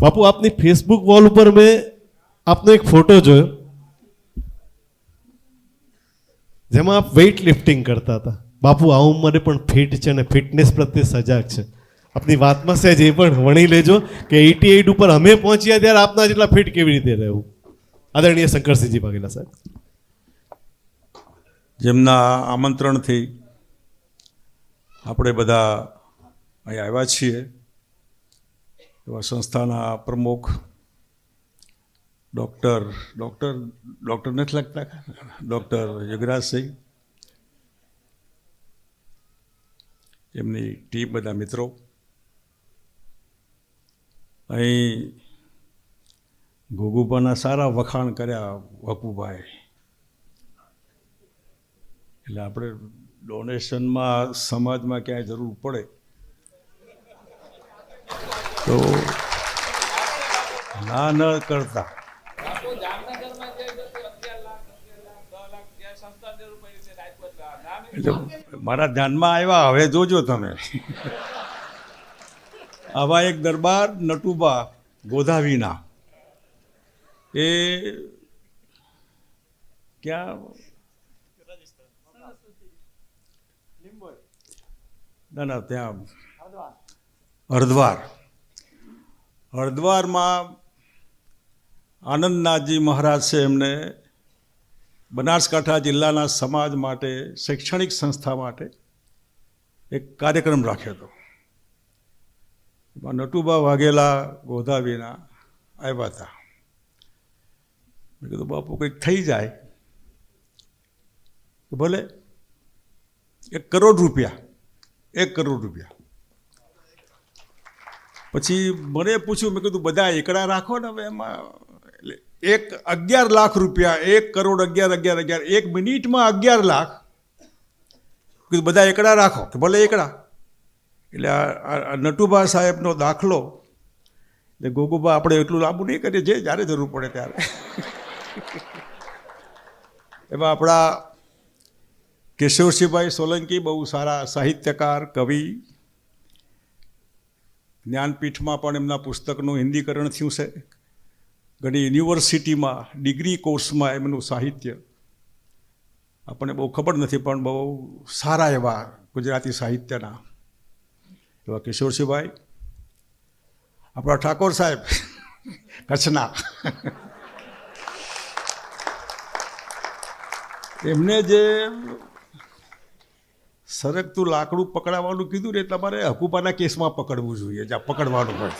બાપુ આપની Facebook wall ઉપર મેં આપનો એક ફોટો જોયો જેમાં આપ વેઇટ લિફ્ટિંગ કરતા હતા. બાપુ આ ઉંમરે પણ ફિટ છે અને ફિટનેસ પ્રત્યે સજાગ છે. આપની વાતમાં સહેજ એ પણ વણી લેજો કે 88 ઉપર અમે પહોંચ્યા ત્યારે આપના જેટલા ફિટ કેવી રીતે રહેવું. આદરણીય શંકરસિંહજી વાઘેલા સાહેબ, જેમના આમંત્રણથી આપણે બધા અહીં આવ્યા છીએ એવા સંસ્થાના પ્રમુખ ડૉક્ટર નથી લાગતા ડૉક્ટર યુગરાજસિંહ, એમની ટીમ, બધા મિત્રો, અહીં ઘુઘુભાના સારા વખાણ કર્યા વકુભાઈ, એટલે આપણે ડોનેશનમાં સમાજમાં ક્યાંય જરૂર પડે તો ના ન કરતા. એટલે મારા ધ્યાનમાં આવ્યા, હવે જોજો તમે. આવા એક દરબાર નટુબા ગોધાવીના, એ ક્યાં ના ત્યાં હરદ્વારમાં આનંદનાથજી મહારાજ છે, એમને બનાસકાંઠા જિલ્લાના સમાજ માટે, શૈક્ષણિક સંસ્થા માટે એક કાર્યક્રમ રાખ્યો હતો. એમાં નટુબા વાઘેલા ગોધાવીના આવ્યા હતા. મેં કીધું બાપુ કંઈક થઈ જાય તો ભલે. 1 કરોડ રૂપિયા. પછી મને પૂછ્યું, મેં કીધું બધા એકડા રાખો ને હવે એમાં, એટલે 11 લાખ રૂપિયા, 1 કરોડ 11, 1 મિનિટમાં 11 લાખ. કીધું બધા એકડા રાખો તો ભલે એકડા. એટલે આ નટુબા સાહેબનો દાખલો, એટલે ગોગુબા આપણે એટલું લાંબુ નહીં કરીએ, જે જ્યારે જરૂર પડે ત્યારે. એમાં આપણા કેશવસિંહભાઈ સોલંકી બહુ સારા સાહિત્યકાર, કવિ, જ્ઞાનપીઠમાં પણ એમના પુસ્તકનું હિન્દીકરણ થયું છે. ઘણી યુનિવર્સિટીમાં ડિગ્રી કોર્સમાં એમનું સાહિત્ય આપણને બહુ ખબર નથી, પણ બહુ સારા એવા ગુજરાતી સાહિત્યના એવા કિશોરસિંહભાઈ. આપણા ઠાકોર સાહેબ કચ્છના, એમને જે સરગતું લાકડું પકડાવવાનું કીધું ને, તમારે હકુબાના કેસમાં પકડવું જોઈએ, જ્યાં પકડવાનું હોય.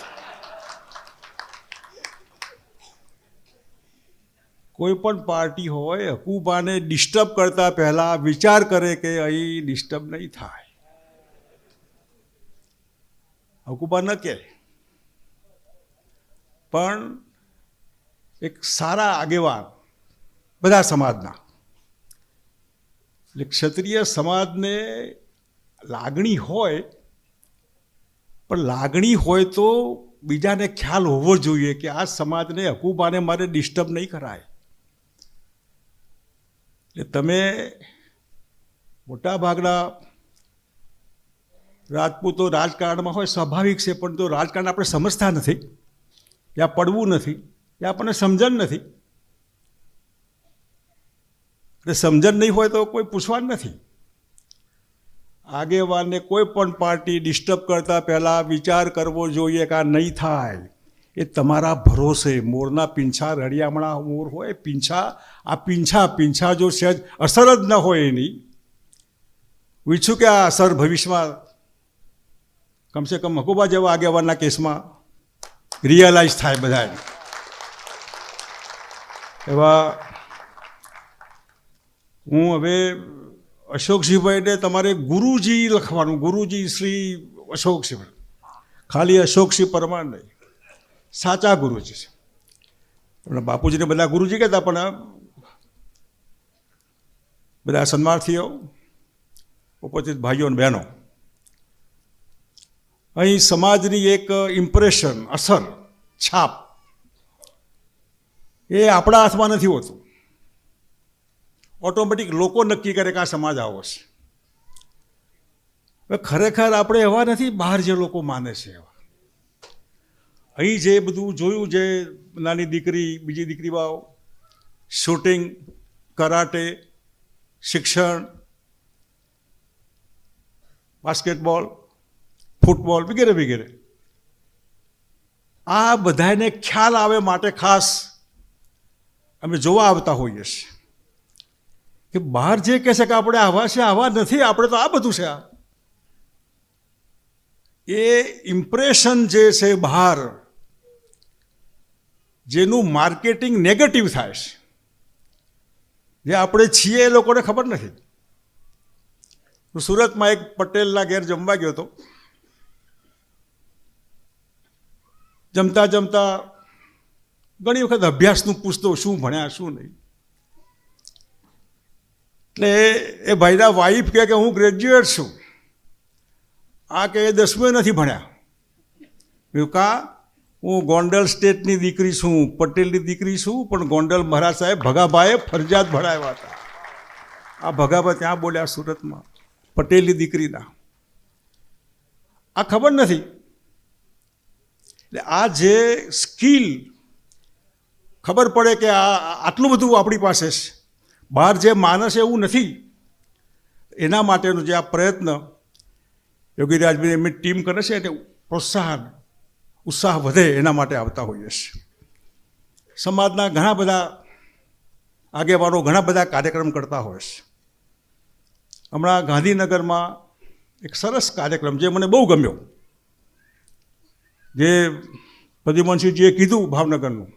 કોઈ પણ પાર્ટી હોય, હકુબાને ડિસ્ટર્બ કરતા પહેલા વિચાર કરે કે અહીં ડિસ્ટર્બ નહીં થાય. હકુબા ન કહે, પણ એક સારા આગેવાન બધા સમાજના, એટલે ક્ષત્રિય સમાજને લાગણી હોય, પણ લાગણી હોય તો બીજાને ખ્યાલ હોવો જોઈએ કે આ સમાજને, હકુબાને મારે ડિસ્ટર્બ નહીં કરાય. એટલે તમે મોટાભાગના રાજપૂતો રાજકારણમાં હોય, સ્વાભાવિક છે, પણ તો રાજકારણ આપણે સમજતા નથી, યા પડવું નથી, યા આપણને સમજણ નથી. એટલે સમજણ નહીં હોય તો કોઈ પૂછવાનું નથી. આગેવાનને કોઈ પણ પાર્ટી ડિસ્ટર્બ કરતા પહેલાં વિચાર કરવો જોઈએ કે આ નહીં થાય. એ તમારા ભરોસે. મોરના પીંછા, રળિયામણા મોર હોય, પીંછા, આ પીંછા જો સહેજ અસર જ ન હોય એની, હું ઈચ્છું કે આ અસર ભવિષ્યમાં કમસે કમ હકુબા જેવા આગેવાનના કેસમાં રિયલાઇઝ થાય બધા. એવા હું હવે અશોકસિંહભાઈને તમારે ગુરુજી લખવાનું, ગુરુજી શ્રી અશોકસિંહ, ખાલી અશોકસિંહ પરમાર નહીં, સાચા ગુરુજી છે. પણ બાપુજીને બધા ગુરુજી કહેતા, પણ બધા સન્માર્થીઓ, ઉપસ્થિત ભાઈઓ અને બહેનો, અહીં સમાજની એક ઇમ્પ્રેશન, અસર, છાપ, એ આપણા હાથમાં નથી હોતું. ઓટોમેટિક લોકો નક્કી કરે કે આ સમાજ આવો છે. ખરેખર આપણે એવા નથી, બહાર જે લોકો માને છે એવા. અહીં જે બધું જોયું, જે નાની દીકરી, બીજી દીકરીઓ શૂટિંગ, કરાટે, શિક્ષણ, બાસ્કેટબોલ, ફૂટબોલ વગેરે વગેરે, આ બધાને ખ્યાલ આવે માટે ખાસ અમે જોવા આવતા હોઈએ છીએ કે બહાર જે કહે છે કે આપણે આવા છે, આવા નથી, આપણે તો આ બધું છે. એ ઇમ્પ્રેશન જે છે બહાર, જેનું માર્કેટિંગ નેગેટિવ થાય છે, જે આપણે છીએ એ લોકોને ખબર નથી. હું સુરતમાં એક પટેલના ઘેર જમવા ગયો હતો. જમતા જમતા ઘણી વખત અભ્યાસનું પૂછતો, શું ભણ્યા શું નહીં. એટલે એ ભાઈના વાઈફ કહે કે હું ગ્રેજ્યુએટ છું. આ કે એ 10મી નથી ભણ્યા. મેં કા હું ગોંડલ સ્ટેટની દીકરી છું, પટેલની દીકરી છું, પણ ગોંડલ મહારાજ સાહેબ ભગાભાઈએ ફરજિયાત ભણાવ્યા હતા. આ ભગાભા ત્યાં બોલ્યા સુરતમાં, પટેલની દીકરીના. આ ખબર નથી. એટલે આ જે સ્કિલ ખબર પડે કે આ આટલું બધું આપણી પાસે છે, બહાર જે માનસ એવું નથી, એના માટેનો જે આ પ્રયત્ન યોગીરાજભાઈ એમની ટીમ કરે છે, એને પ્રોત્સાહન, ઉત્સાહ વધે એના માટે આવતા હોઈએ છીએ. સમાજના ઘણા બધા આગેવાનો ઘણા બધા કાર્યક્રમ કરતા હોય છે. હમણાં ગાંધીનગરમાં એક સરસ કાર્યક્રમ જે મને બહુ ગમ્યો, જે પ્રદ્યુમનસિંહજીએ કીધું, ભાવનગરનું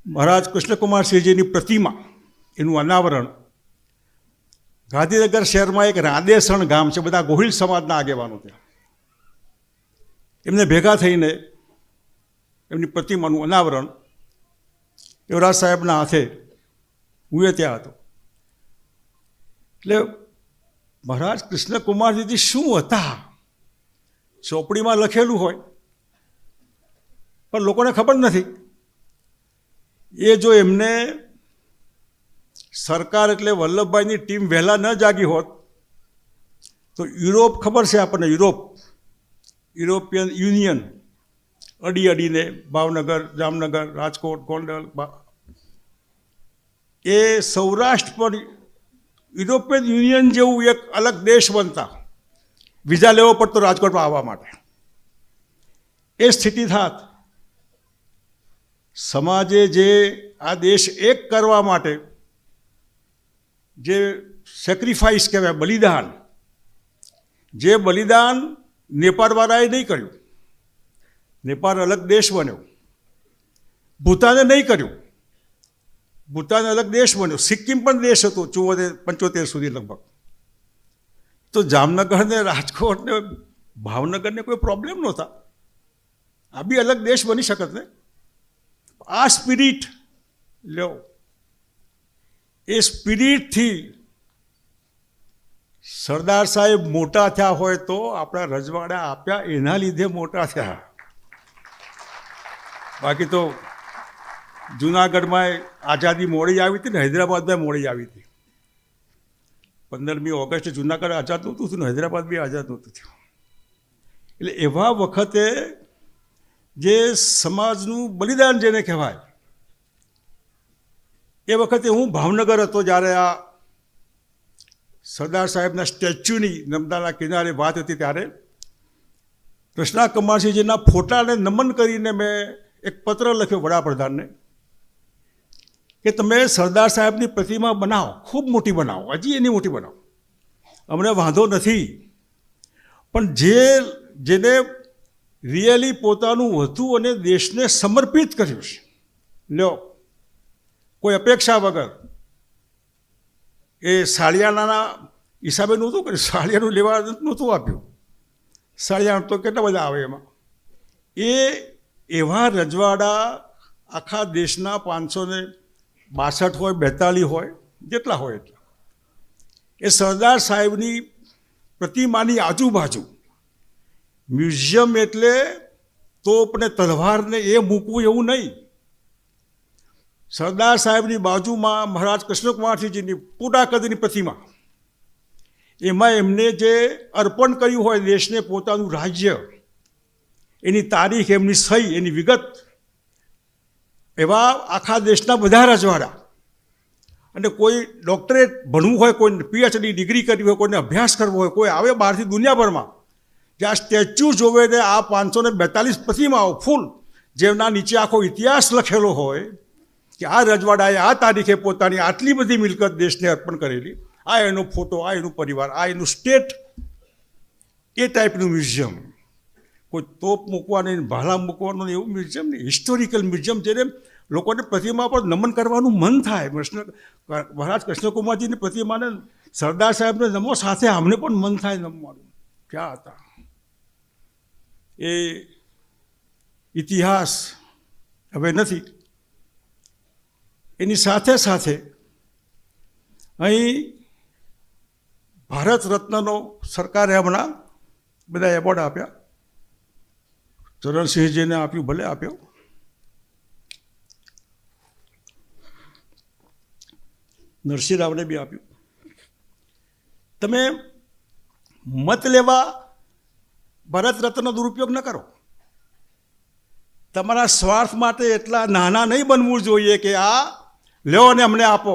મહારાજ કૃષ્ણકુમારસિંહજીની પ્રતિમા, એનું અનાવરણ. ગાંધીનગર શહેરમાં એક રાંદેસણ ગામ છે, બધા ગોહિલ સમાજના આગેવાનો ત્યાં, એમને ભેગા થઈને એમની પ્રતિમાનું અનાવરણ યુવરાજ સાહેબના હાથે, હું એ ત્યાં હતો. એટલે મહારાજ કૃષ્ણકુમારજી શું હતા, ચોપડીમાં લખેલું હોય પણ લોકોને ખબર નથી. એ જો એમને સરકાર એટલે વલ્લભભાઈની ટીમ વહેલા ન જાગી હોત તો યુરોપ, ખબર છે આપણને, યુરોપિયન યુનિયન અડી અડીને ભાવનગર, જામનગર, રાજકોટ, ગોંડલ, એ સૌરાષ્ટ્ર પર યુરોપિયન યુનિયન જેવું એક અલગ દેશ બનતા. વિઝા લેવો પડતો રાજકોટમાં આવવા માટે. એ સ્થિતિ થાત. સમાજે જે આ દેશ એક કરવા માટે જે સેક્રિફાઈસ કહેવાય, બલિદાન, જે બલિદાન નેપાળવાળાએ નહીં કર્યું. નેપાળ અલગ દેશ બન્યો. ભૂતાને નહીં કર્યું. ભૂતાન અલગ દેશ બન્યો. સિક્કિમ પણ દેશ હતો 74-75 સુધી લગભગ. તો જામનગરને, રાજકોટને, ભાવનગરને કોઈ પ્રોબ્લેમ નહોતા. આ બી અલગ દેશ બની શકત ને. આ સ્પિરિટ લો, એ સ્પિરિટથી સરદાર સાહેબ મોટા થયા હોય તો આપણા રજવાડા આપ્યા એના લીધે મોટા થયા. બાકી તો જુનાગઢમાં આઝાદી મોડી આવી હતી ને હૈદરાબાદમાં મોડી આવી હતી. 15મી ઓગસ્ટે જુનાગઢ આઝાદ નહોતું થયું ને હૈદરાબાદ બી આઝાદ નહોતું થયું. એટલે એવા વખતે જે સમાજનું બલિદાન જેને કહેવાય, એ વખતે હું ભાવનગર હતો જ્યારે આ સરદાર સાહેબના સ્ટેચ્યુની નર્મદાના કિનારે વાત હતી, ત્યારે કૃષ્ણકુમારસિંહજીના ફોટાને નમન કરીને મેં એક પત્ર લખ્યો વડાપ્રધાનને કે તમે સરદાર સાહેબની પ્રતિમા બનાવો, ખૂબ મોટી બનાવો, હજી એની મોટી બનાવો, અમને વાંધો નથી. પણ જેને રિયલી પોતાનું હતું અને દેશને સમર્પિત કર્યું છે, લ્યો, કોઈ અપેક્ષા વગર, એ સાળિયાના હિસાબે નહોતું કર્યું, સાળિયાનું લેવા નહોતું આપ્યું. સાળિયા તો કેટલા બધા આવે એમાં. એ એવા રજવાડા આખા દેશના 562 હોય, 42 હોય, જેટલા હોય એટલા, એ સરદાર સાહેબની પ્રતિમાની આજુબાજુ મ્યુઝિયમ એટલે તોપ ને તલવારને એ મૂકવું એવું નહીં. સરદાર સાહેબની બાજુમાં મહારાજ કૃષ્ણકુમારસિંહજીની પૂરા કદની પ્રતિમા, એમાં એમને જે અર્પણ કર્યું હોય દેશને, પોતાનું રાજ્ય, એની તારીખ, એમની સહી, એની વિગત, એવા આખા દેશના બધા રજવાડા. અને કોઈ ડૉક્ટરેટ ભણવું હોય, કોઈ PhD ડિગ્રી કરવી હોય, કોઈને અભ્યાસ કરવો હોય, કોઈ આવે બહારથી દુનિયાભરમાં, જે આ સ્ટેચ્યુ જોવે ને આ 542 પ્રતિમાઓ ફૂલ, જેમના નીચે આખો ઇતિહાસ લખેલો હોય કે આ રજવાડાએ આ તારીખે પોતાની આટલી બધી મિલકત દેશને અર્પણ કરેલી, આ એનો ફોટો, આ એનું પરિવાર, આ એનું સ્ટેટ, એ ટાઈપનું મ્યુઝિયમ. કોઈ તોપ મૂકવાનું, ભાલા મૂકવાનું એવું મ્યુઝિયમ નહીં, હિસ્ટોરિકલ મ્યુઝિયમ, જેને લોકોને પ્રતિમા પર નમન કરવાનું મન થાય. મહારાજ કૃષ્ણકુમારજીની પ્રતિમાને, સરદાર સાહેબને નમો, સાથે અમને પણ મન થાય નમવાનું. ક્યાં હતા એ ઇતિહાસ, હવે નથી. એની સાથે સાથે અહીં ભારત રત્નનો સરકારે હમણાં બધા એવોર્ડ આપ્યા. ચરણસિંહજીને આપ્યું, ભલે આપ્યો. નરસિંહ રાવને બી આપ્યું. તમે મત લેવા ભારત રત્નનો દુરુપયોગ ન કરો. તમારા સ્વાર્થ માટે એટલા નાના નહીં બનવું જોઈએ કે આ લ્યો ને અમને આપો.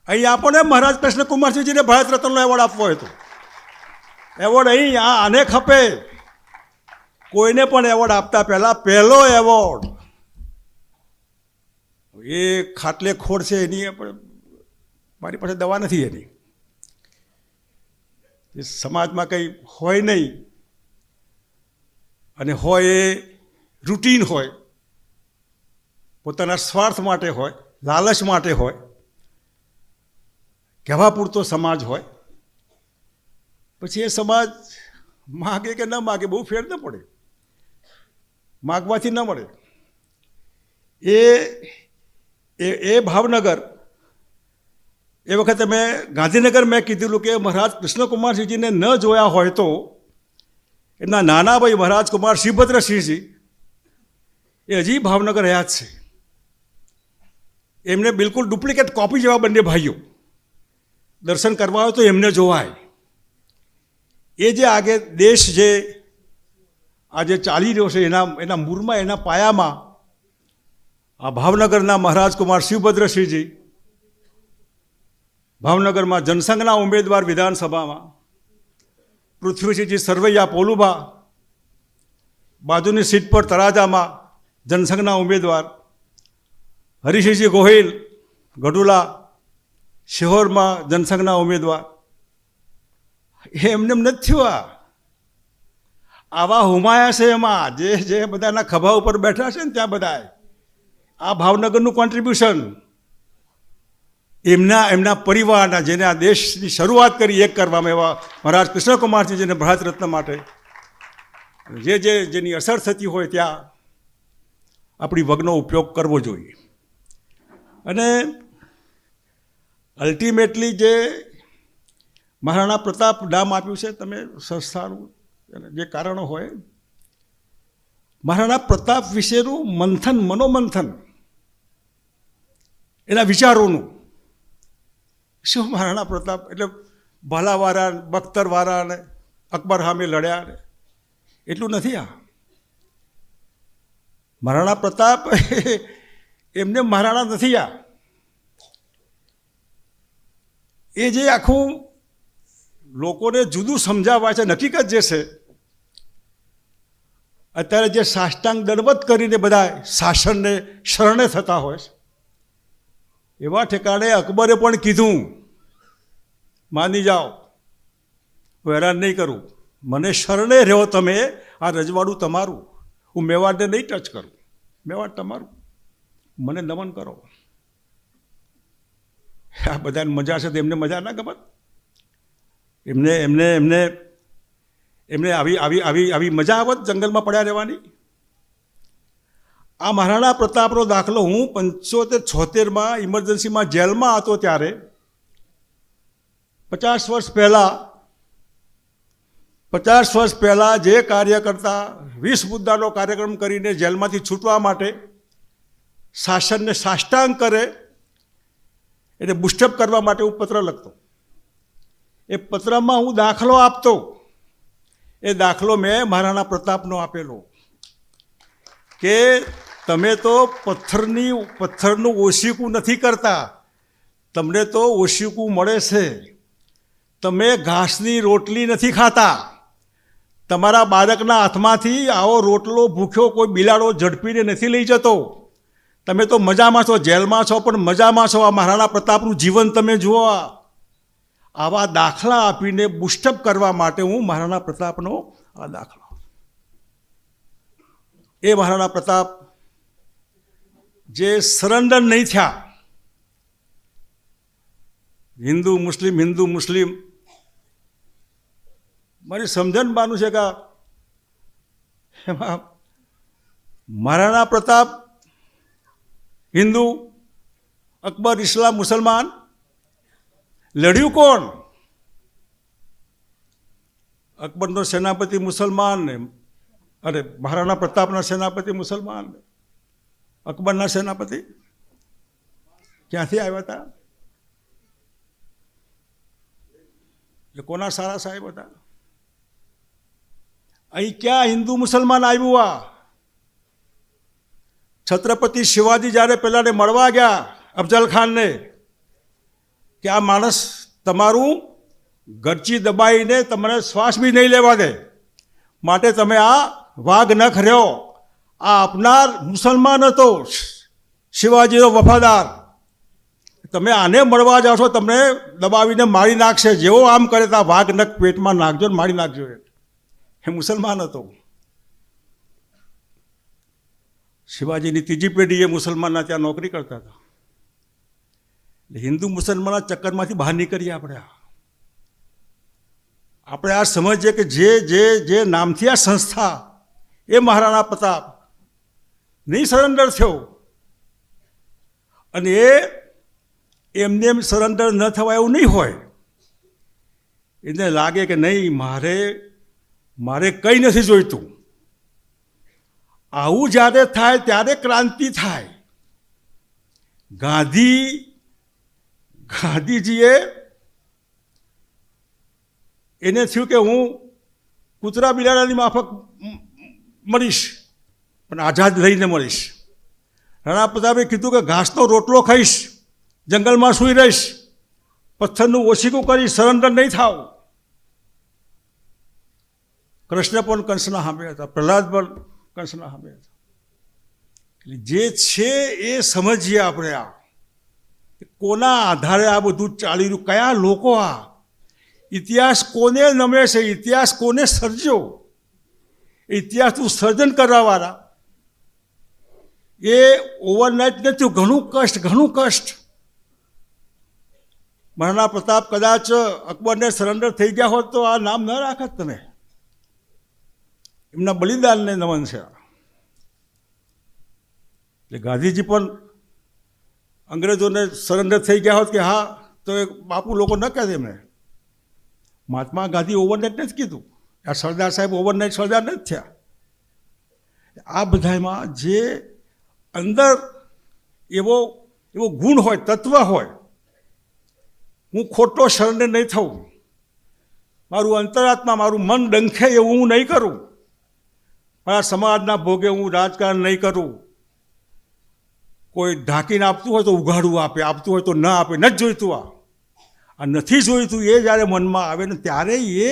અહીં આપો ને મહારાજ કૃષ્ણકુમારસિંહજીને ભારત રત્નનો એવોર્ડ આપવો હોય તો એવોર્ડ અહીં આને ખપે. કોઈને પણ એવોર્ડ આપતા પહેલાં પહેલો એવોર્ડ એ ખાટલે ખોડ છે એની, પણ મારી પાસે દવા નથી એની. એ સમાજમાં કંઈ હોય નહીં, અને હોય એ રૂટીન હોય, પોતાના સ્વાર્થ માટે હોય, લાલચ માટે હોય, કહેવા પૂરતો સમાજ હોય. પછી એ સમાજ માગે કે ન માગે બહુ ફેર ન પડે, માગવાથી ન મળે. એ ભાવનગર એ વખતે ગાંધીનગર મેં કીધેલું કે મહારાજ કૃષ્ણકુમારસિંહજીને ન જોયા હોય તો એમના નાના ભાઈ મહારાજ કુમાર શિવભદ્રસિંહજી એ હજી ભાવનગર રહ્યા જ છે. એમને બિલકુલ ડુપ્લિકેટ કોપી જેવા બંને ભાઈઓ. દર્શન કરવા હોય તો એમને જોવાય. એ જે આગે દેશ જે આજે ચાલી રહ્યો છે એના મૂળમાં, એના પાયામાં આ ભાવનગરના મહારાજ કુમાર શિવભદ્રસિંહજી, ભાવનગરમાં જનસંઘના ઉમેદવાર વિધાનસભામાં, પૃથ્વીસિંહજી સરવૈયા પોલુભા, બાજુની સીટ પર તળાજામાં જનસંઘના ઉમેદવાર, હરિસિંહજી ગોહિલ ગઢુલા શિહોરમાં જનસંઘના ઉમેદવાર. એમને નથી થયું. આવા હુમાયા છે એમાં, જે બધાના ખભા ઉપર બેઠા છે ને ત્યાં બધા આ ભાવનગરનું કોન્ટ્રીબ્યુશન, એમના પરિવારના, જેને આ દેશની શરૂઆત કરી એક કરવામાં, એવા મહારાજ કૃષ્ણકુમારસિંહજીને ભારત રત્ન માટે જેની અસર થતી હોય ત્યાં આપણી વગનો ઉપયોગ કરવો જોઈએ. અને અલ્ટિમેટલી જે મહારાણા પ્રતાપ નામ આપ્યું છે તમે સંસ્થાનું, જે કારણો હોય, મહારાણા પ્રતાપ વિશેનું મંથન, મનોમંથન, એના વિચારોનું. શું મહારાણા પ્રતાપ એટલે ભાલાવાળા, બખ્તરવાળા ને અકબર સામે લડ્યા ને એટલું નથી. આ મહારાણા પ્રતાપ એમને મહારાણા નથી. એ જે આખું લોકોને જુદું સમજાવવા છે, હકીકત જે છે, અત્યારે જે સાષ્ટાંગ દંડવત કરીને બધા શાસનને શરણે થતા હોય છે, એવા ઠેકાણે અકબરે પણ કીધું, માની જાઓ, હું હેરાન નહીં કરું, મને શરણે રહ્યો તમે, આ રજવાડું તમારું, હું મેવાડને નહીં ટચ કરું, મેવાડ તમારું, મને નમન કરો. આ બધાને મજા છે તો એમને મજા ના ગમત? એમને આવી મજા આવત જંગલમાં પડ્યા રહેવાની? આ મહારાણા પ્રતાપનો દાખલો હું 75-76માં ઇમરજન્સીમાં જેલમાં હતો ત્યારે 50 વર્ષ પહેલાં જે કાર્ય કરતા 20 મુદ્દાનો કાર્યક્રમ કરીને જેલમાંથી છૂટવા માટે શાસનને સાષ્ટાંગ કરે એને બુસ્ટઅપ કરવા માટે હું પત્ર લખતો. એ પત્રમાં હું દાખલો આપતો એ દાખલો મેં મહારાણા પ્રતાપનો આપેલો કે તમે તો પથ્થરનું ઓશીકું નથી કરતા, તમને તો ઓશીકું મળે છે. તમે ઘાસની રોટલી નથી ખાતા, તમારા બાળકના હાથમાંથી આવો રોટલો ભૂખ્યો કોઈ બિલાડો ઝડપીને નથી લઈ જતો. તમે તો મજામાં છો, જેલમાં છો પણ મજામાં છો. આ મહારાણા પ્રતાપનું જીવન તમે જુઓ. આવા દાખલા આપીને બુસ્ટઅપ કરવા માટે હું મહારાણા પ્રતાપનો આ દાખલો. એ મહારાણા પ્રતાપ જે સરેન્ડર નહીં થયા, હિન્દુ મુસ્લિમ મારી સમજણ બાનું છે કે એમાં મહારાણા પ્રતાપ હિન્દુ, અકબર ઇસ્લામ મુસલમાન, લડ્યું કોણ? અકબરનો સેનાપતિ મુસલમાન ને, અરે મહારાણા પ્રતાપના સેનાપતિ મુસલમાન, અકબરના સેનાપતિ ક્યાંથી આવ્યા હતા? એ કોના સારા સાહેબ હતા? અહીં ક્યાં હિન્દુ મુસલમાન આવ્યું? આ છત્રપતિ શિવાજી જ્યારે પેલાને મળવા ગયા અફઝલ ખાનને કે આ માણસ તમારું ગરચી દબાઈને તમને શ્વાસ બી નહીં લેવા દે, માટે તમે આ વાઘ ન ખર્યો. આ આપનાર મુસલમાન હતો, શિવાજીનો વફાદાર. તમે આને મળવા જાઓ છો, તમને દબાવીને મારી નાખશે. જેવો આમ કરે તો વાઘ નખ પેટમાં નાખજો ને મારી નાખજો. એ મુસલમાન હતો. શિવાજીની ત્રીજી પેઢી એ મુસલમાનના ત્યાં નોકરી કરતા હતા. હિન્દુ મુસલમાનના ચક્કરમાંથી બહાર નીકળીએ આપણે આ સમજીએ કે જે નામથી આ સંસ્થા, એ મહારાણા પ્રતાપ નહીં સરેન્ડર થયો. અને એમને એમ સરેન્ડર ન થવા એવું નહીં હોય. એને લાગે કે નહીં, મારે કંઈ નથી જોઈતું. આવું જ્યારે થાય ત્યારે ક્રાંતિ થાય. ગાંધીજીએ એને થયું કે હું કૂતરા બિલાડાની માફક મરીશ, પણ આઝાદ રહીને મરીશ. રાણા પ્રતાપે કીધું કે ઘાસનો રોટલો ખાઈશ, જંગલમાં સૂઈ રહીશ, પથ્થરનું ઓશીકું કરીશ, સરેન્ડર નહીં થાવ. કૃષ્ણ પણ કંસના સામે હતા, પ્રહલાદ પણ કંસના સામે હતા. જે છે એ સમજીએ આપણે. કોના આધારે આ બધું ચાલી રહ્યું? કયા લોકો? ઇતિહાસ કોને નમે છે? ઇતિહાસ કોને સર્જ્યો? ઇતિહાસનું સર્જન કરવાવાળા એ ઓવરનાઇટ નથી. ઘણું કષ્ટ. મહારાણા પ્રતાપ કદાચ અકબરને સરેન્ડર થઈ ગયા હોત તો આ નામ ન રાખત તમે. એમના બલિદાનને નમન છે. એટલે ગાંધીજી પણ અંગ્રેજોને સરેન્ડર થઈ ગયા હોત કે હા, તો એ બાપુ લોકો ન કહે એમને. મહાત્મા ગાંધી ઓવરનાઇટ નથી કીધું. આ સરદાર સાહેબ ઓવરનાઇટ સરદાર નથી થયા. આ બધામાં જે અંદર એવો ગુણ હોય, તત્વ હોય, હું ખોટો સરેન્ડર નહીં થઉં, મારું અંતરાત્મા, મારું મન ડંખે એવું હું નહીં કરું, મારા સમાજના ભોગે હું રાજકારણ નહીં કરું. કોઈ ઢાંકીને આપતું હોય તો ઉઘાડું આપે, આપતું હોય તો ન આપે. નથી જોઈતું. આ નથી જોઈતું એ જ્યારે મનમાં આવે ને ત્યારે એ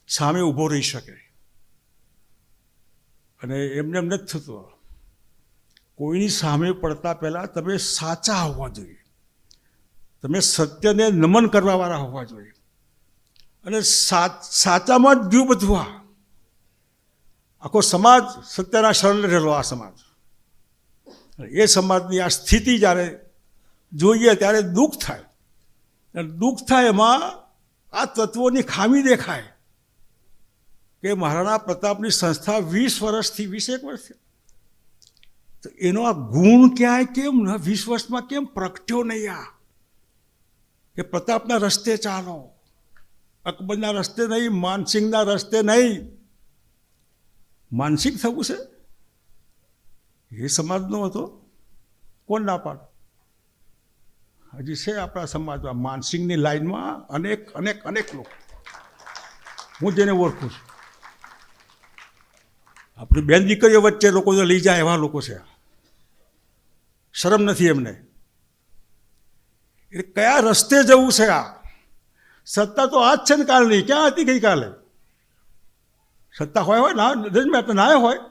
સામે ઊભો રહી શકે. અને એમને એમ નથી થતું. કોઈની સામે પડતા પહેલાં તમે સાચા હોવા જોઈએ, તમે સત્યને નમન કરવાવાળા હોવા જોઈએ. અને સાચામાં જ ગયું બધું. આખો સમાજ સત્યના શરણ રહેલો. આ સમાજ, એ સમાજની આ સ્થિતિ જ્યારે જોઈએ ત્યારે દુઃખ થાય. દુઃખ થાય એમાં આ તત્વોની ખામી દેખાય કે મહારાણા પ્રતાપની સંસ્થા 20 વર્ષથી 21 વર્ષથી, તો એનો આ ગુણ ક્યાંય કેમ 20 વર્ષમાં કેમ પ્રગટ્યો નહીં? કે પ્રતાપના રસ્તે ચાલો, અકબરના રસ્તે નહીં, માનસિંહના રસ્તે નહીં. માનસિંહ થવું છે એ સમાજનો હતો. કોણ ના પાડે? હજી છે આપણા સમાજમાં માનસિંહની લાઈનમાં અનેક લોકો. હું જેને ઓળખું છું આપણી બેન દીકરીઓ વચ્ચે લોકો જો લઈ જાય એવા લોકો છે, શરમ નથી એમને. એટલે કયા રસ્તે જવું છે? આ સત્તા તો આજ છે ને કાલ નહીં. ક્યાં હતી ગઈકાલે? સત્તા હોય ના જજમેન્ટ ના હોય,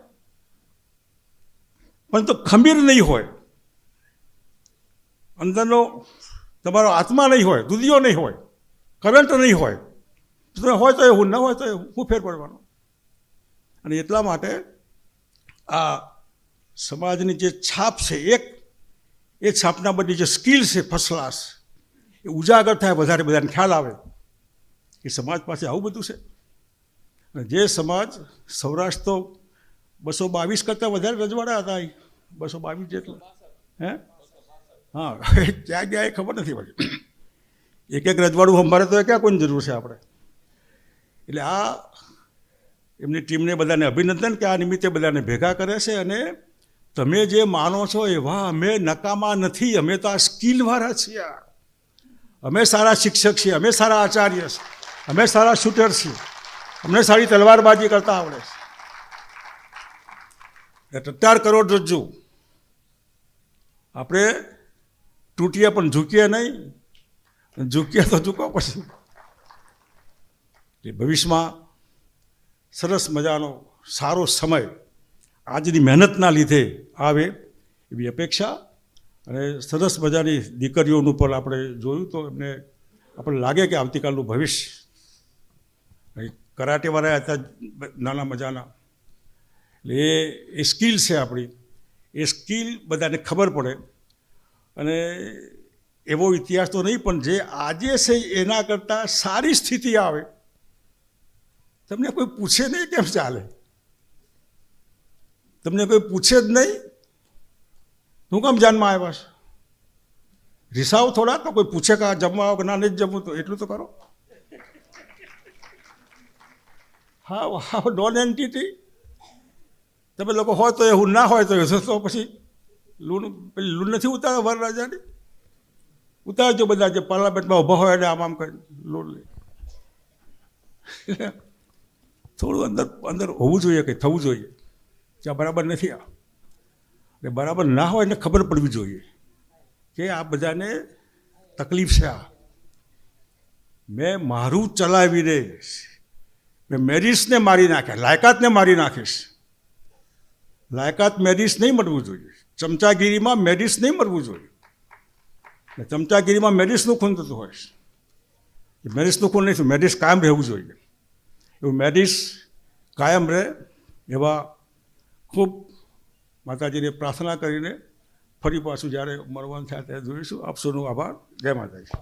પણ તો ખમીર નહીં હોય, અંદરનો તમારો આત્મા નહીં હોય, દુધિયો નહીં હોય, કરંટ નહીં હોય. તમે હોય તો એવું, ન હોય તો હું ફેર પડવાનો. અને એટલા માટે આ સમાજની જે છાપ છે, એ છાપના બધી જે સ્કિલ છે ફર્સ્ટ ક્લાસ, એ ઉજાગર થાય, વધારે બધાને ખ્યાલ આવે કે સમાજ પાસે આવું બધું છે. અને જે સમાજ સૌરાષ્ટ્ર તો 222 કરતાં વધારે રજવાડા હતા, 222 જેટલા. હે હા, ક્યાં ગયા એ ખબર નથી પડતી. એક રજવાડું સંભાળે તો ક્યાં કોઈની જરૂર છે આપણે. એટલે આ એમની ટીમને બધાને અભિનંદન કે આ નિમિત્તે બધાને ભેગા કરે છે. અને તમે જે માનો છો એવા અમે નકામા નથી, અમે તો આ સ્કિલવાળા છીએ. અમે સારા શિક્ષક છીએ, અમે સારા આચાર્ય છીએ, અમે સારા શૂટર છીએ, અમને સારી તલવારબાજી કરતા આવડે છે. 4 કરોડરજ્જુ આપણે તૂટીએ પણ ઝૂકીએ નહીં, ઝૂકીએ તો ઝૂકવા પછી. ભવિષ્યમાં સરસ મજાનો સારો સમય આજની મહેનતના લીધે આવે એવી અપેક્ષા. અને સરસ મજાની દીકરીઓનું પણ આપણે જોયું તો એમને આપણને લાગે કે આવતીકાલનું ભવિષ્ય. કરાટેવાળા હતા નાના મજાના. એટલે એ સ્કિલ છે આપણી, એ સ્કિલ બધાને ખબર પડે. અને એવો ઇતિહાસ તો નહીં, પણ જે આજે છે એના કરતાં સારી સ્થિતિ આવે. તમને કોઈ પૂછે નહીં કેમ ચાલે, તમને કોઈ પૂછે જ નહીં હું કામ જાનમાં આવ્યા છે. રિસાવ થોડા, તો કોઈ પૂછે કે જમવા આવો કે ના નહીં જમવું, તો એટલું તો કરો. હા, નોન એન્ટિટી તમે લોકો હોય તો એવું, ના હોય તો પછી લૂણ નથી ઉતારો વરરાજાની. ઉતારજો બધા જે પાર્લામેન્ટમાં ઊભા હોય અને આમ કરી લૂણ લે. થોડું અંદર હોવું જોઈએ, કે થવું જોઈએ કે આ બરાબર નથી. આ બરાબર ના હોય એને ખબર પડવી જોઈએ કે આ બધાને તકલીફ છે. આ મેં મારું ચલાવીને મેં મેરિટ્સને મારી નાખ્યા, લાયકાતને મારી નાખીશ. લાયકાત મેરિટ્સ નહીં મળવું જોઈએ. ચમચાગીરીમાં મેરિટ્સ નહીં મળવું જોઈએ. ચમચાગીરીમાં મેરિટ્સનું ખૂન થતું હોય. મેરિટ્સનું ખૂન નહીં, મેરિટ્સ કાયમ રહેવું જોઈએ. એવું મેરિટ્સ કાયમ રહે એવા ખૂબ માતાજીને પ્રાર્થના કરીને ફરી પાછું જ્યારે મળવાનું થાય ત્યારે જોઈશું. આપ સૌનો આભાર. જય માતાજી.